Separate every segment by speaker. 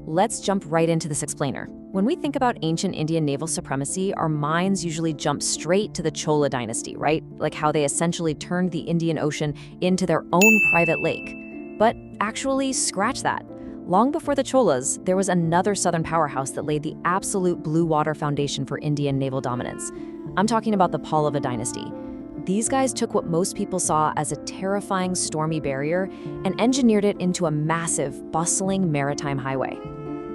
Speaker 1: Let's jump right into this explainer. When we think about ancient Indian naval supremacy, our minds usually jump straight to the Chola dynasty, right? Like how they essentially turned the Indian Ocean into their own private lake. But actually, scratch that. Long before the Cholas, there was another southern powerhouse that laid the absolute blue water foundation for Indian naval dominance. I'm talking about the Pallava Dynasty. These guys took what most people saw as a terrifying stormy barrier and engineered it into a massive, bustling maritime highway.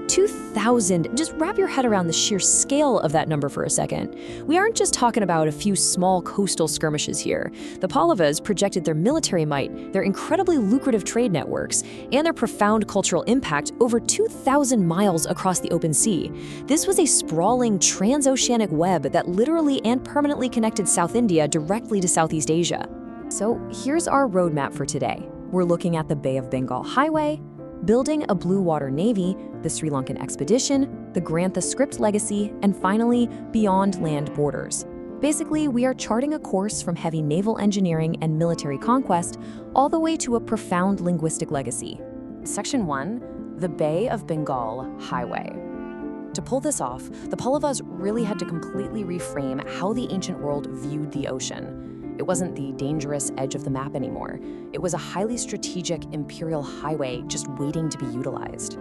Speaker 1: 2,000, just wrap your head around the sheer scale of that number for a second. We aren't just talking about a few small coastal skirmishes here. The Pallavas projected their military might, their incredibly lucrative trade networks, and their profound cultural impact over 2,000 miles across the open sea. This was a sprawling transoceanic web that literally and permanently connected South India directly to Southeast Asia. So here's our roadmap for today. We're looking at the Bay of Bengal Highway, building a blue water navy, the Sri Lankan expedition, the Grantha script legacy, and finally, beyond land borders. Basically, we are charting a course from heavy naval engineering and military conquest all the way to a profound linguistic legacy. Section 1, the Bay of Bengal Highway. To pull this off, the Pallavas really had to completely reframe how the ancient world viewed the ocean. It wasn't the dangerous edge of the map anymore. It was a highly strategic imperial highway just waiting to be utilized.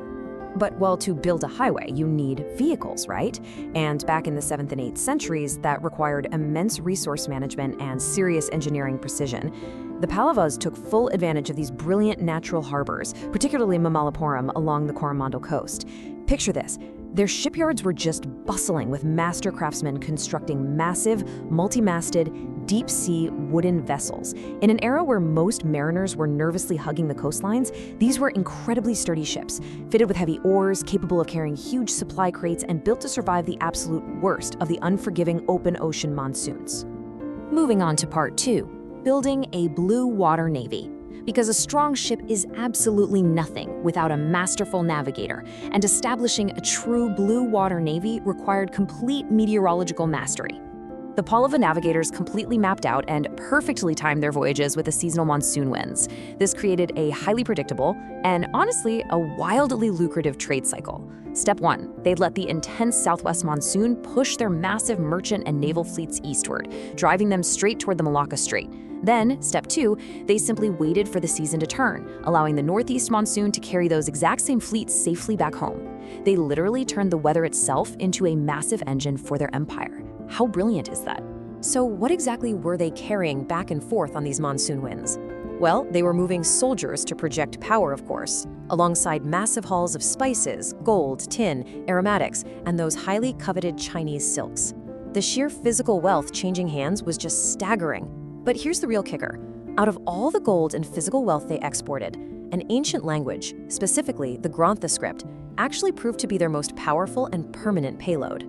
Speaker 1: But, well, to build a highway, you need vehicles, right? And back in the 7th and 8th centuries, that required immense resource management and serious engineering precision. The Pallavas took full advantage of these brilliant natural harbors, particularly Mamalla along the Coromandel coast. Picture this. Their shipyards were just bustling with master craftsmen constructing massive, multi-masted, deep-sea wooden vessels. In an era where most mariners were nervously hugging the coastlines, these were incredibly sturdy ships, fitted with heavy oars, capable of carrying huge supply crates, and built to survive the absolute worst of the unforgiving open ocean monsoons. Moving on to part 2, building a blue water navy. Because a strong ship is absolutely nothing without a masterful navigator, and establishing a true blue water navy required complete meteorological mastery. The Pallava navigators completely mapped out and perfectly timed their voyages with the seasonal monsoon winds. This created a highly predictable and, honestly, a wildly lucrative trade cycle. Step 1, they'd let the intense southwest monsoon push their massive merchant and naval fleets eastward, driving them straight toward the Malacca Strait. Then, step 2, they simply waited for the season to turn, allowing the northeast monsoon to carry those exact same fleets safely back home. They literally turned the weather itself into a massive engine for their empire. How brilliant is that? So what exactly were they carrying back and forth on these monsoon winds? Well, they were moving soldiers to project power, of course, alongside massive hauls of spices, gold, tin, aromatics, and those highly coveted Chinese silks. The sheer physical wealth changing hands was just staggering. But here's the real kicker. Out of all the gold and physical wealth they exported, an ancient language, specifically the Grantha script, actually proved to be their most powerful and permanent payload.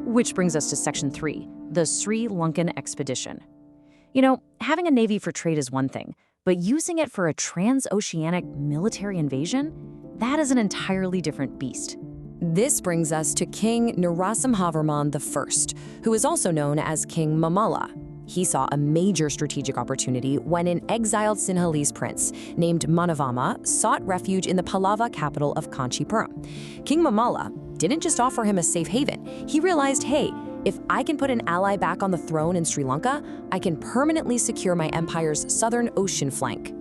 Speaker 1: Which brings us to Section 3, the Sri Lankan expedition. You know, having a navy for trade is one thing, but using it for a transoceanic military invasion? That is an entirely different beast. This brings us to King Narasimhavarman I, who is also known as King Mamalla. He saw a major strategic opportunity when an exiled Sinhalese prince named Manavamma sought refuge in the Pallava capital of Kanchipuram. King Mamalla didn't just offer him a safe haven. He realized, hey, if I can put an ally back on the throne in Sri Lanka, I can permanently secure my empire's southern ocean flank.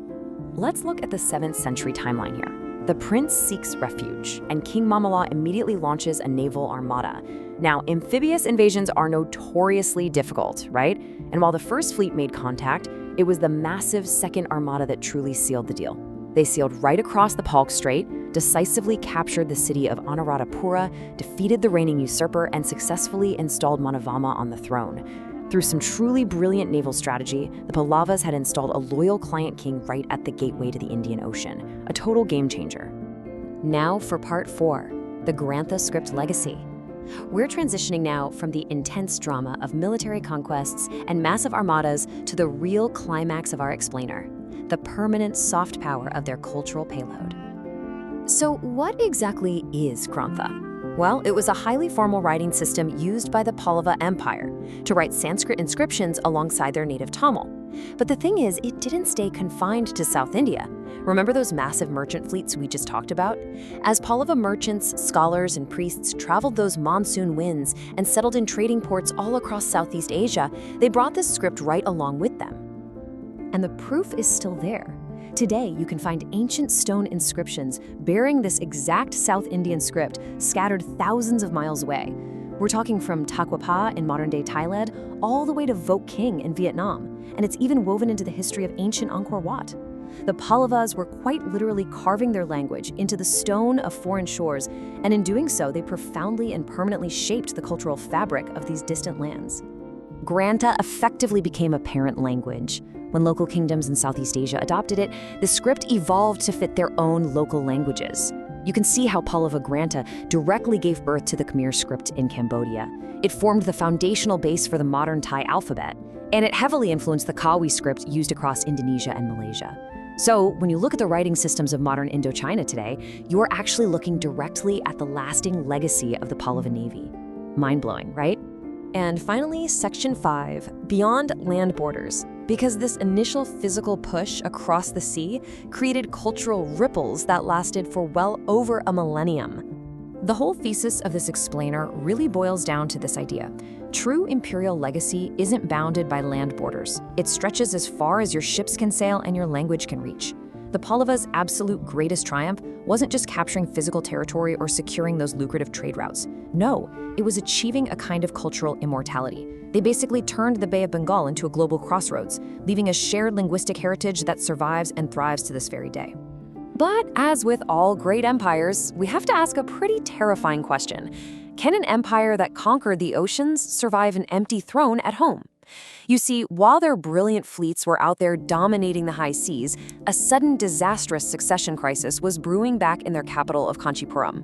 Speaker 1: Let's look at the 7th century timeline here. The prince seeks refuge, and King Mamalla immediately launches a naval armada. Now, amphibious invasions are notoriously difficult, right? And while the first fleet made contact, it was the massive second armada that truly sealed the deal. They sailed right across the Palk Strait, decisively captured the city of Anuradhapura, defeated the reigning usurper, and successfully installed Manavamma on the throne. Through some truly brilliant naval strategy, the Pallavas had installed a loyal client king right at the gateway to the Indian Ocean, a total game changer. Now for part 4, the Grantha script legacy. We're transitioning now from the intense drama of military conquests and massive armadas to the real climax of our explainer, the permanent soft power of their cultural payload. So what exactly is Grantha? Well, it was a highly formal writing system used by the Pallava Empire to write Sanskrit inscriptions alongside their native Tamil. But the thing is, it didn't stay confined to South India. Remember those massive merchant fleets we just talked about? As Pallava merchants, scholars, and priests traveled those monsoon winds and settled in trading ports all across Southeast Asia, they brought this script right along with them. And the proof is still there. Today, you can find ancient stone inscriptions bearing this exact South Indian script scattered thousands of miles away. We're talking from Takwapa in modern-day Thailand all the way to Vok King in Vietnam, and it's even woven into the history of ancient Angkor Wat. The Pallavas were quite literally carving their language into the stone of foreign shores, and in doing so, they profoundly and permanently shaped the cultural fabric of these distant lands. Grantha effectively became a parent language. When local kingdoms in Southeast Asia adopted it, the script evolved to fit their own local languages. You can see how Pallava Grantha directly gave birth to the Khmer script in Cambodia. It formed the foundational base for the modern Thai alphabet, and it heavily influenced the Kawi script used across Indonesia and Malaysia. So, when you look at the writing systems of modern Indochina today, you're actually looking directly at the lasting legacy of the Pallava Navy. Mind-blowing, right? And finally, Section 5, Beyond Land Borders. Because this initial physical push across the sea created cultural ripples that lasted for well over a millennium. The whole thesis of this explainer really boils down to this idea. True imperial legacy isn't bounded by land borders. It stretches as far as your ships can sail and your language can reach. The Pallavas' absolute greatest triumph wasn't just capturing physical territory or securing those lucrative trade routes. No, it was achieving a kind of cultural immortality. They basically turned the Bay of Bengal into a global crossroads, leaving a shared linguistic heritage that survives and thrives to this very day. But as with all great empires, we have to ask a pretty terrifying question. Can an empire that conquered the oceans survive an empty throne at home? You see, while their brilliant fleets were out there dominating the high seas, a sudden disastrous succession crisis was brewing back in their capital of Kanchipuram.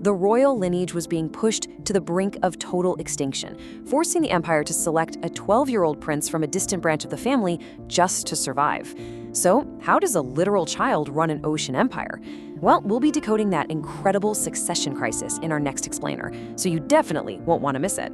Speaker 1: The royal lineage was being pushed to the brink of total extinction, forcing the empire to select a 12-year-old prince from a distant branch of the family just to survive. So, how does a literal child run an ocean empire? Well, we'll be decoding that incredible succession crisis in our next explainer, so you definitely won't want to miss it.